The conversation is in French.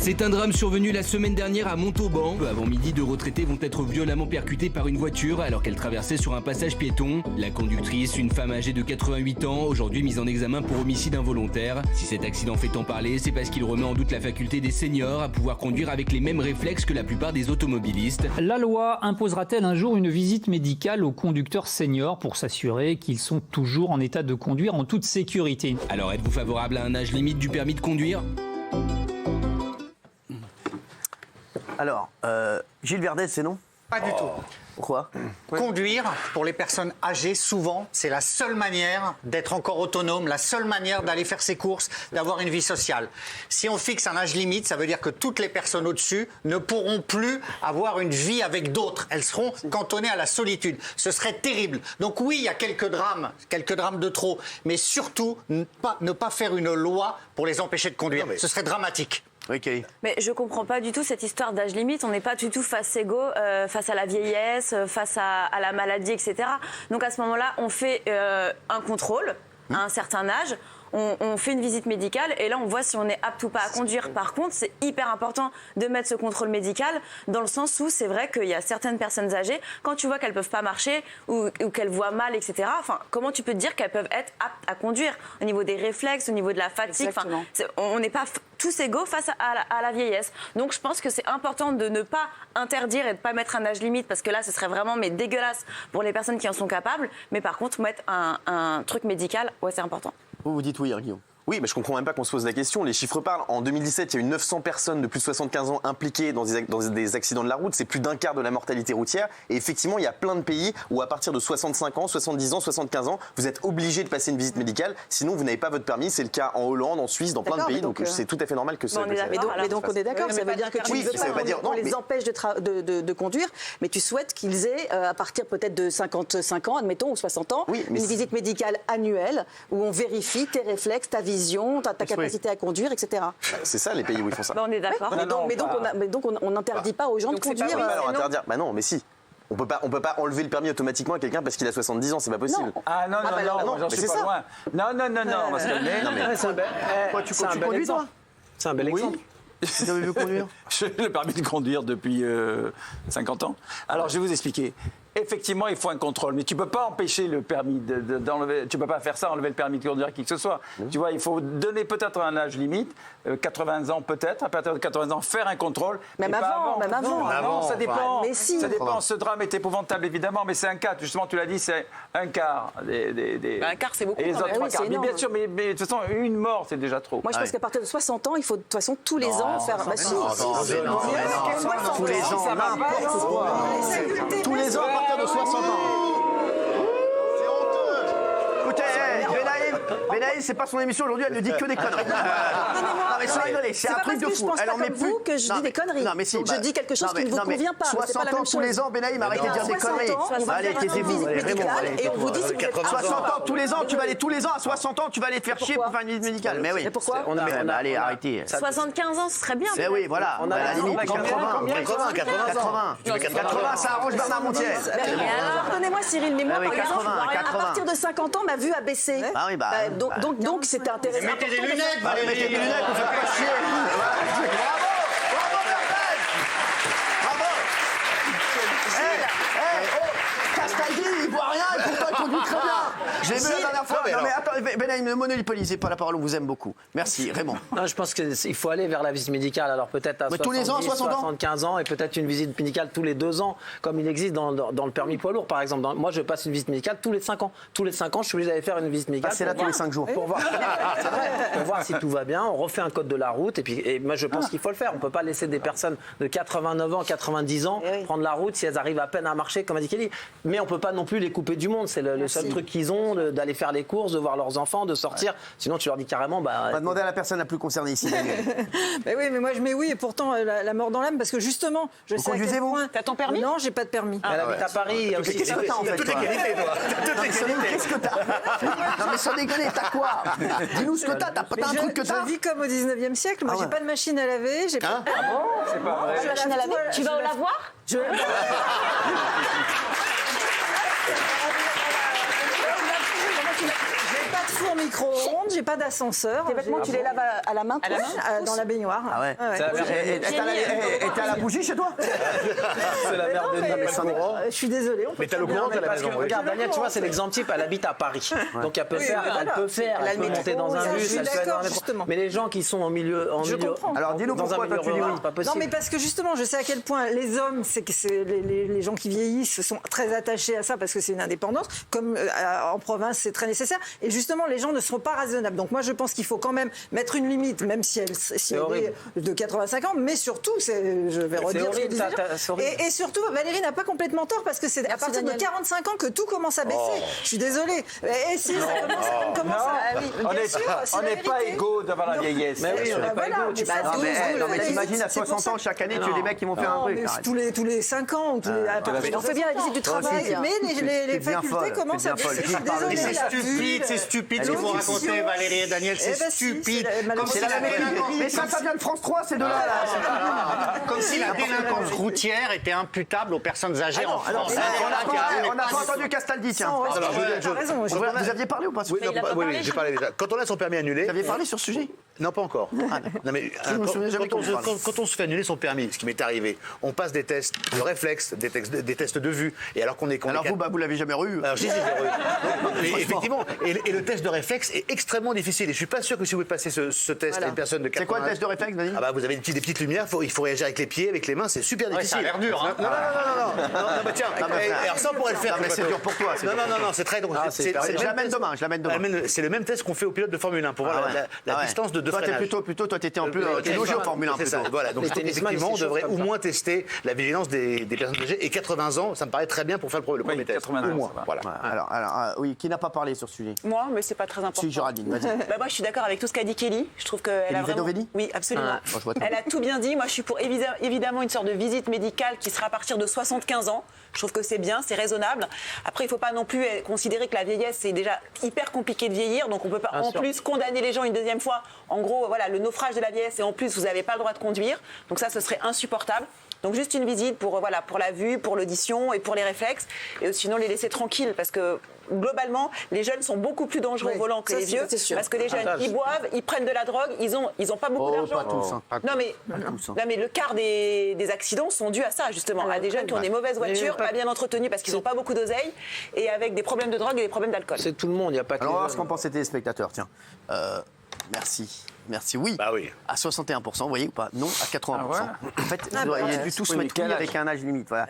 C'est un drame survenu la semaine dernière à Montauban. Peu avant midi, deux retraités vont être violemment percutés par une voiture alors qu'elle traversait sur un passage piéton. La conductrice, une femme âgée de 88 ans, aujourd'hui mise en examen pour homicide involontaire. Si cet accident fait tant parler, c'est parce qu'il remet en doute la faculté des seniors à pouvoir conduire avec les mêmes réflexes que la plupart des automobilistes. La loi imposera-t-elle un jour une visite médicale aux conducteurs seniors pour s'assurer qu'ils sont toujours en état de conduire en toute sécurité? Alors êtes-vous favorable à un âge limite du permis de conduire ? Alors, Gilles Verdez, c'est non? Pas du tout. Pourquoi? Conduire, pour les personnes âgées, souvent, c'est la seule manière d'être encore autonome, la seule manière d'aller faire ses courses, d'avoir une vie sociale. Si on fixe un âge limite, ça veut dire que toutes les personnes au-dessus ne pourront plus avoir une vie avec d'autres. Elles seront cantonnées à la solitude. Ce serait terrible. Donc oui, il y a quelques drames de trop, mais surtout, ne pas faire une loi pour les empêcher de conduire. Ce serait dramatique. Oui, Kelly. Mais je comprends pas du tout cette histoire d'âge limite. On n'est pas du tout face égaux, face à la vieillesse, face à la maladie, etc. Donc à ce moment-là, on fait un contrôle à un certain âge. On fait une visite médicale et là on voit si on est apte ou pas à conduire. Par contre, c'est hyper important de mettre ce contrôle médical dans le sens où c'est vrai qu'il y a certaines personnes âgées, quand tu vois qu'elles peuvent pas marcher ou qu'elles voient mal, etc. Enfin, comment tu peux te dire qu'elles peuvent être aptes à conduire au niveau des réflexes, au niveau de la fatigue. Enfin, on n'est pas tous égaux face à la vieillesse. Donc je pense que c'est important de ne pas interdire et de ne pas mettre un âge limite parce que là ce serait vraiment dégueulasse pour les personnes qui en sont capables. Mais par contre, mettre un truc médical, ouais, c'est important. Vous dites oui, Guillaume. Oui, mais je comprends même pas qu'on se pose la question. Les chiffres parlent. En 2017, il y a eu 900 personnes de plus de 75 ans impliquées dans des accidents de la route. C'est plus d'un quart de la mortalité routière. Et effectivement, il y a plein de pays où à partir de 65 ans, 70 ans, 75 ans, vous êtes obligé de passer une visite médicale. Sinon, vous n'avez pas votre permis. C'est le cas en Hollande, en Suisse, dans plein de pays. Donc c'est tout à fait normal que ça. Mais donc on est d'accord. Ça veut dire que tu ne veux pas qu'on les empêche de conduire, mais tu souhaites qu'ils aient, à partir peut-être de 55 ans, admettons, ou 60 ans, une visite médicale annuelle où on vérifie tes réflexes, ta vision, ta capacité à conduire, etc. C'est ça les pays où ils font ça. On est d'accord. Mais donc on n'interdit pas aux gens de conduire. Alors interdire. Bah non, mais si. On peut pas enlever le permis automatiquement à quelqu'un parce qu'il a 70 ans, c'est pas possible. Non, j'en suis pas loin. Non, on va se calmer. Tu conduis, toi? C'est un bel exemple. Vous avez vu conduire? J'ai le permis de conduire depuis 50 ans. Alors, je vais vous expliquer. Effectivement, il faut un contrôle, mais tu peux pas empêcher le permis d'enlever. Tu peux pas faire ça, enlever le permis de conduire à qui que ce soit. Tu vois, il faut donner peut-être un âge limite, 80 ans peut-être, à partir de 80 ans, faire un contrôle. Même avant. Ça dépend. Mais si. Ça dépend. Ce drame est épouvantable, évidemment, mais c'est un quart. Justement, tu l'as dit, c'est un quart Un quart, c'est beaucoup. Et les autres trois quarts. Mais bien sûr, mais de toute façon, une mort, c'est déjà trop. Moi, je pense qu'à partir de 60 ans, il faut de toute façon tous les ans faire. Tous les ans, n'importe quoi. Tous les ans à partir de 60 ans. C'est honteux. Écoutez, Benaïm, c'est pas son émission aujourd'hui, elle ne dit que des conneries. Non mais sans rigoler, c'est un truc de fou. Elle en met plus que je dis des conneries. Non mais si. Je dis quelque chose qui ne vous convient pas. 60 ans tous les ans, Benaïm, arrêtez de dire des conneries. Allez, taisez-vous. Et on vous dit si vous êtes 60 ans tous les ans, tu vas aller tous les ans à 60 ans, tu vas aller te faire chier pour faire une visite médicale. Mais oui. Mais pourquoi? Allez, arrêtez. 75 ans, ce serait bien. Mais oui, voilà. On a la limite 80. Ça arrange Bernard Montier. Pardonnez-moi Cyril, mais moi par exemple, à partir de 50 ans, ma vue a baissé. Ah oui, bah. Donc c'était intéressant. Mettez des lunettes, mettez des lunettes, on fait pas chier. Bravo, Bertrand. Castaldi, il voit rien et pourtant il conduit très bien. J'ai vu la dernière fois. Non mais attends, Benaïm, ne monopolisez pas la parole, on vous aime beaucoup. Merci, Raymond. Non, je pense qu'il faut aller vers la visite médicale. Alors peut-être à 70, tous les ans, 60 ans 75 ans et peut-être une visite médicale tous les 2 ans, comme il existe dans le permis poids lourd, par exemple. Moi, je passe une visite médicale tous les 5 ans. Tous les 5 ans, je suis obligé d'aller faire une visite médicale. C'est là tous les 5 jours. Pour voir. C'est vrai, pour voir si tout va bien. On refait un code de la route. Et moi, je pense qu'il faut le faire. On ne peut pas laisser des personnes de 89 ans, 90 ans prendre la route si elles arrivent à peine à marcher, comme a dit Kelly. Mais on ne peut pas non plus les couper du monde. C'est le seul truc qu'ils ont, d'aller faire les courses, de voir leurs enfants, de sortir. Sinon, tu leur dis carrément. On va demander à la personne la plus concernée ici. Mais oui, mais moi je mets oui, et pourtant la mort dans l'âme, parce que justement, je sais à quel point. T'as ton permis? Non, j'ai pas de permis. Elle habite à Paris. Qu'est-ce que t'as en fait? Qu'est-ce que t'as? Non mais sans déconner, t'as quoi? Dis-nous ce que t'as. T'as un truc que t'as? Je vis comme au 19e siècle. Moi, j'ai pas de machine à laver. J'ai pas. Ah bon? C'est pas vrai. Machine à laver. Tu vas au lavoir? four micro-ondes, j'ai pas d'ascenseur. Tes vêtements, tu les laves à la main, dans la baignoire. Ah ouais. Ouais. Et t'as la bougie chez toi? C'est la merde de Nîmes. Je suis désolée. Mais t'as le courant à la maison. Regarde, Daniel, tu vois, c'est l'exemple type. Elle habite à Paris. Donc elle peut monter dans un bus, elle peut aller justement. Mais les gens qui sont en milieu. Alors dis-nous pourquoi toi tu dis oui. Pas possible. Non, mais parce que justement, je sais à quel point les hommes, les gens qui vieillissent sont très attachés à ça parce que c'est une indépendance. Comme en province, c'est très nécessaire. Et justement, les gens ne seront pas raisonnables. Donc moi, je pense qu'il faut quand même mettre une limite, même si elle est de 85 ans. Mais surtout, je vais redire ce que disait Jean. Et surtout, Valérie n'a pas complètement tort parce que c'est à partir de 45 ans que tout commence à baisser. Je suis désolée. Et si ça commence on n'est pas égaux devant la vieillesse. Mais oui, on n'est pas égaux. Mais t'imagines à 60 ans, chaque année, tu as des mecs qui vont faire un truc. Tous les 5 ans. On fait bien la visite du travail. Mais les facultés commencent à baisser. Je suis désolée. C'est stupide ce que vous racontez, Valérie et Daniel, c'est stupide. Mais ça vient de France 3, ces deux-là. Comme si la délinquance routière était imputable aux personnes âgées en France. On n'a pas entendu Castaldi, tiens. Vous aviez parlé ou pas? Oui, j'ai parlé déjà. Quand on a son permis annulé. Vous aviez parlé sur ce sujet? Non, pas encore. Non, mais quand on se fait annuler son permis, ce qui m'est arrivé, on passe des tests de réflexe, des tests de vue, et alors qu'on est. Alors vous l'avez jamais eu? Alors j'ai eu. Effectivement, et le test de réflexe est extrêmement difficile. Et je suis pas sûr que si vous passez ce test à une personne de 80 ans. C'est quoi le test de réflexe, Dani? Ah bah vous avez des petites lumières, il faut réagir avec les pieds, avec les mains, c'est super difficile. Ça a l'air dur, hein. Non, bah tiens, alors ça on pourrait le faire. Mais c'est dur pour toi. Non, c'est très drôle. Je l'amène demain. C'est le même test qu'on fait aux pilotes de Formule 1 pour voir la distance de freinage. Toi, t'étais en plus logé en Formule 1. C'est ça, voilà. Donc effectivement, on devrait au moins tester la vigilance des personnes âgées. Et 80 ans, ça me paraît très bien pour faire le premier test. Au moins. Voilà. Alors, oui, qui n'a pas parlé sur ce sujet? Moi, mais c'est pas très important. Si, Géraldine, vas-y. Moi, je suis d'accord avec tout ce qu'a dit Kelly. Je trouve qu'elle a vraiment... Oui, absolument. Elle a tout bien dit. Moi, je suis pour évidemment une sorte de visite médicale qui sera à partir de 75 ans. Je trouve que c'est bien, c'est raisonnable. Après, il ne faut pas non plus considérer que la vieillesse, c'est déjà hyper compliqué de vieillir. Donc, on ne peut pas en plus condamner les gens une deuxième fois. En gros, voilà, le naufrage de la vieillesse et en plus, vous n'avez pas le droit de conduire. Donc ça, ce serait insupportable. Donc juste une visite pour la vue, pour l'audition et pour les réflexes. Et sinon, les laisser tranquilles parce que globalement, les jeunes sont beaucoup plus dangereux au volant que les vieux. Parce que les jeunes, ils boivent, ils prennent de la drogue, ils ont pas beaucoup d'argent. Pas tous. Non mais le quart des accidents sont dus à ça justement, à des jeunes qui ont des mauvaises voitures, pas bien entretenues parce qu'ils n'ont pas beaucoup d'oseille et avec des problèmes de drogue et des problèmes d'alcool. C'est tout le monde, il n'y a pas que. Alors on va voir ce qu'en pensent les téléspectateurs. Tiens, merci, oui. Bah oui. À 61%, vous voyez ou pas? Non, à 80%. En fait, il y a du tout se mettre oui avec un âge limite. Voilà.